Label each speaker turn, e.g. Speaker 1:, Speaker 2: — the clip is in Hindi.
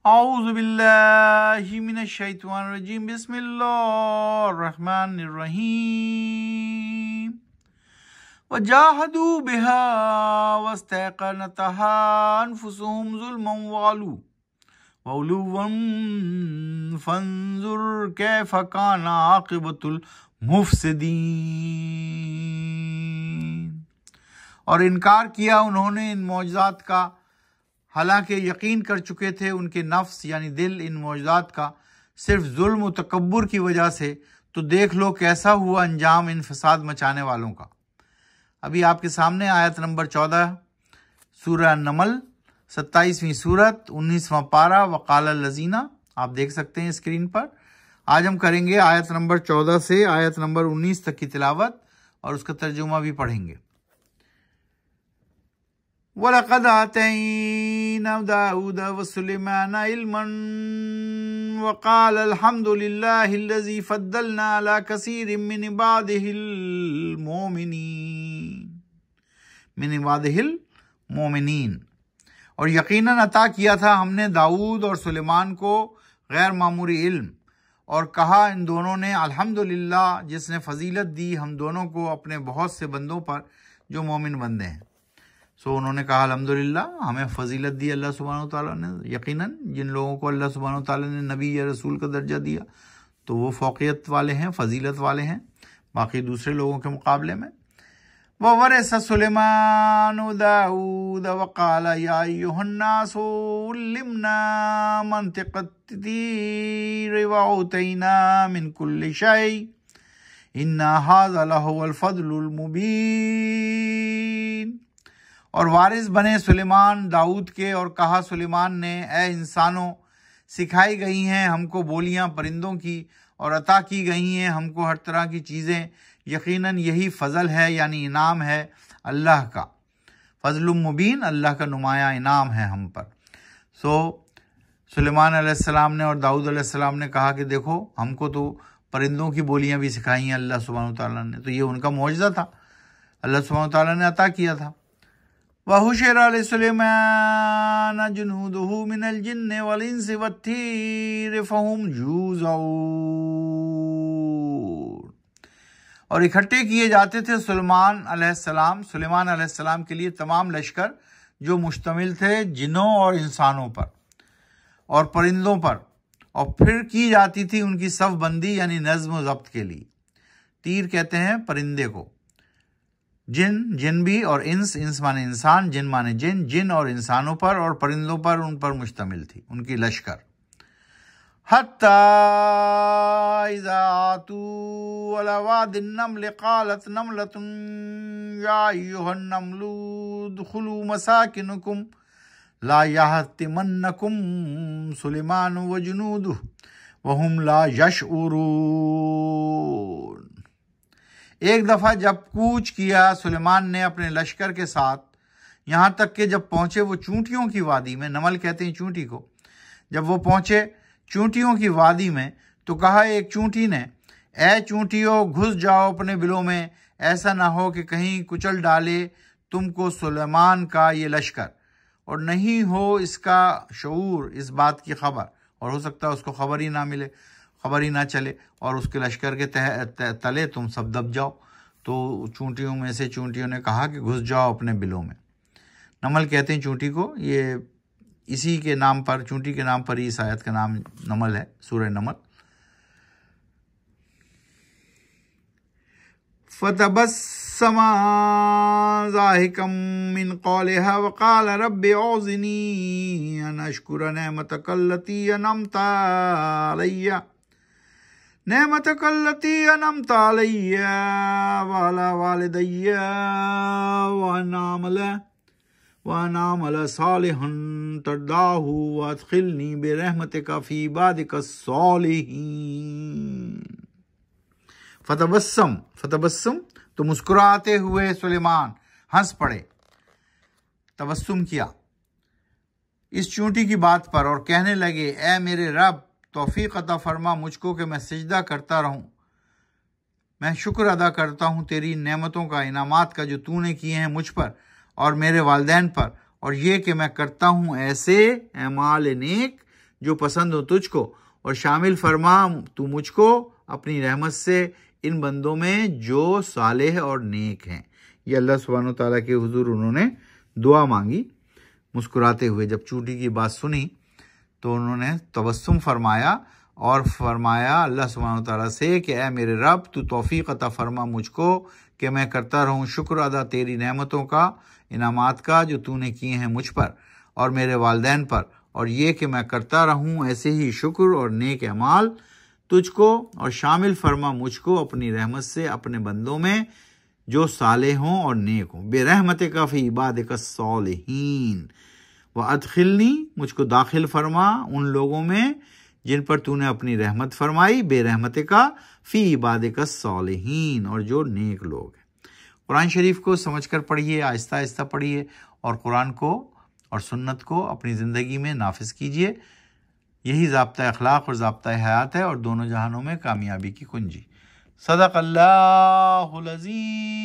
Speaker 1: औज़ु बिल्लाहि मिनश शैतानिर रजीम बिस्मिल्लाहिर रहमानिर रहीम वजाहदू बिहा वस्तैक़नतहा अनफुसुहुम ज़ुल्मन वअलुव्वन फंजुर कैफ़ कान आक़िबतुल मुफ़सिदीन। और इनकार किया उन्होंने इन मौजज़ात का, हालांकि यकीन कर चुके थे उनके नफ्स यानी दिल इन मौजज़ात का सिर्फ जुल्म व तकब्बुर की वजह से। तो देख लो कैसा हुआ अंजाम इन फसाद मचाने वालों का। अभी आपके सामने आयत नंबर 14 सूरह नमल 27वीं सूरत 19वां पारा वक़ाल लज़ीना, आप देख सकते हैं स्क्रीन पर। आज हम करेंगे आयत नंबर 14 से आयत नंबर 19 तक की तिलावत और उसका तर्जुमा भी पढ़ेंगे। वलक़द आतैना दाऊद व सुलैमान इल्मन वक़ाल अल्हम्दुलिल्लाहिल्लज़ी फ़द्दलना अला कसीरिम मिन इबादिहिल मोमिनीन। और यकीनन अता किया था हमने दाऊद और सुलेमान को गैर मामूली इल्म, और कहा इन दोनों ने अल्हम्दुलिल्लाह जिसने फजीलत दी हम दोनों को अपने बहुत से बंदों पर जो मोमिन बंदे हैं। उन्होंने कहा अल्हम्दुलिल्लाह हमें फजीलत दी अल्लाह सुब्हानहू तआला ने। यकीनन जिन लोगों को अल्लाह सुब्हानहू तआला ने नबी या रसूल का दर्जा दिया तो वो फ़ौक़ियत वाले हैं, फजीलत वाले हैं बाकी दूसरे लोगों के मुकाबले में। ववरस सुलैमान दाऊद वक़ाल या अय्युहन्नासु उल्लिमना मंतिक़त तीर व औतैना मिन कुल्लि शै इन्ना हाज़ा लहुवल फ़ज़्लुल मुबीन। और वारिस बने सुलेमान दाऊद के, और कहा सुलेमान ने, ए इंसानों, सिखाई गई हैं हमको बोलियां परिंदों की और अता की गई हैं हमको हर तरह की चीज़ें। यकीनन यही फ़ज़ल है यानी इनाम है अल्लाह का। फ़ज़लुम मुबीन, अल्लाह का नुमाया इनाम है हम पर। सुलेमान अलैहिस्सलाम ने और दाऊद अलैहिस्सलाम ने कहा कि देखो हमको तो परिंदों की बोलियां भी सिखाई हैं अल्लाह सुब्हानहू तआला ने, तो ये उनका मौजज़ा था, अल्लाह सुब्हानहू तआला ने अता किया था। वहुशिरा लिसुलैमान जुनूदुहु मिनल जिन्नि वल इंसि वत्तीर फहुम यूज़ऊन। और इकट्ठे किए जाते थे सुलेमान अलैहिस्सलाम के लिए तमाम लश्कर जो मुश्तमिल थे जिन्नों और इंसानों पर और परिंदों पर, और फिर की जाती थी उनकी सफ़बंदी यानी नज़्म व ज़ब्त के लिए। तीर कहते हैं परिंदे को। जिन भी, और इंस माने इंसान, जिन माने जिन और इंसानों पर और परिंदों पर उन पर मुश्तमिल थी उनकी लश्कर। हत्ता इज़ा आतू अला वादिन नम्ल क़ालत नम्लतुन या अय्युहन नम्लू उदख़ुलू मसाकिनकुम ला यहतिमन्नकुम सुलैमान व जुनूदुहु व हुम ला यशऊरून। एक दफ़ा जब कूच किया सुलेमान ने अपने लश्कर के साथ, यहाँ तक कि जब पहुँचे वो चूंटियों की वादी में, नमल कहते हैं चूंटी को, जब वो पहुँचे चूंटियों की वादी में तो कहा एक चूंटी ने, ए चूंटियों घुस जाओ अपने बिलों में, ऐसा ना हो कि कहीं कुचल डाले तुमको सुलेमान का ये लश्कर और नहीं हो इसका शऊर, इस बात की खबर, और हो सकता है उसको खबर ही ना मिले, खबर ही ना चले और उसके लश्कर के तले तुम सब दब जाओ। तो चूंटियों में से चूंटियों ने कहा कि घुस जाओ अपने बिलों में। नमल कहते हैं चूंटी को, ये इसी के नाम पर, चूंटी के नाम पर ही इस आयत का नाम नमल है, सूरह नमल। फतबस्समा ज़ाहिकम मिन क़ौलिहा वक़ाल रब्बि औज़िनी अन अश्कुरा निअमतकल्लती अनअमता अलैया वाला वालिदैया व अनअमल सालिहन तर्दाहु वअदखिलनी बिरहमतिका फी इबादिका सालिहीन। फतबस्सम तो मुस्कुराते हुए सुलेमान हंस पड़े, तबस्सुम किया इस चूंटी की बात पर और कहने लगे, ए मेरे रब तौफीक अता फरमा मुझको कि मैं सिजदा करता रहूं, मैं शुक्र अदा करता हूं तेरी नेमतों का, इनामात का जो तूने किए हैं मुझ पर और मेरे वालिदैन पर, और ये कि मैं करता हूं ऐसे अमाल नेक जो पसंद हो तुझको, और शामिल फरमा तू मुझको अपनी रहमत से इन बंदों में जो सालेह और नेक हैं। ये अल्लाह सुब्हानो तआला के हुजूर उन्होंने दुआ मांगी मुस्कुराते हुए। जब चूटी की बात सुनी तो उन्होंने तबस्सुम फरमाया और फरमाया अल्लाह सुब्हानो तआला से कि ऐ मेरे रब, तू तौफीक अता फरमा मुझको कि मैं करता रहूं शुक्र अदा तेरी नेमतों का, इनामात का जो तूने किए हैं मुझ पर और मेरे वालिदैन पर, और ये कि मैं करता रहूं ऐसे ही शुक्र और नेक अमाल तुझको, और शामिल फरमा मुझको अपनी रहमत से अपने बंदों में जो साले हों और नेक हों। बेरहमतिका फी इबादिका सालिहीन व अदखिलनी, मुझको दाखिल फरमा उन लोगों में जिन पर तूने अपनी रहमत फरमाई, बेरहमतिका फी इबादिका सालिहीन, और जो नेक लोग हैं। कुरान शरीफ को समझकर पढ़िए, आहिस्ता आहिस्ता पढ़िए और कुरान को और सुन्नत को अपनी ज़िंदगी में नाफिज कीजिए। यही ज़ाब्ता अखलाक और ज़ाब्ता हयात है और दोनों जहानों में कामयाबी की कुंजी। सदक़ल्लाहुल अज़ीम।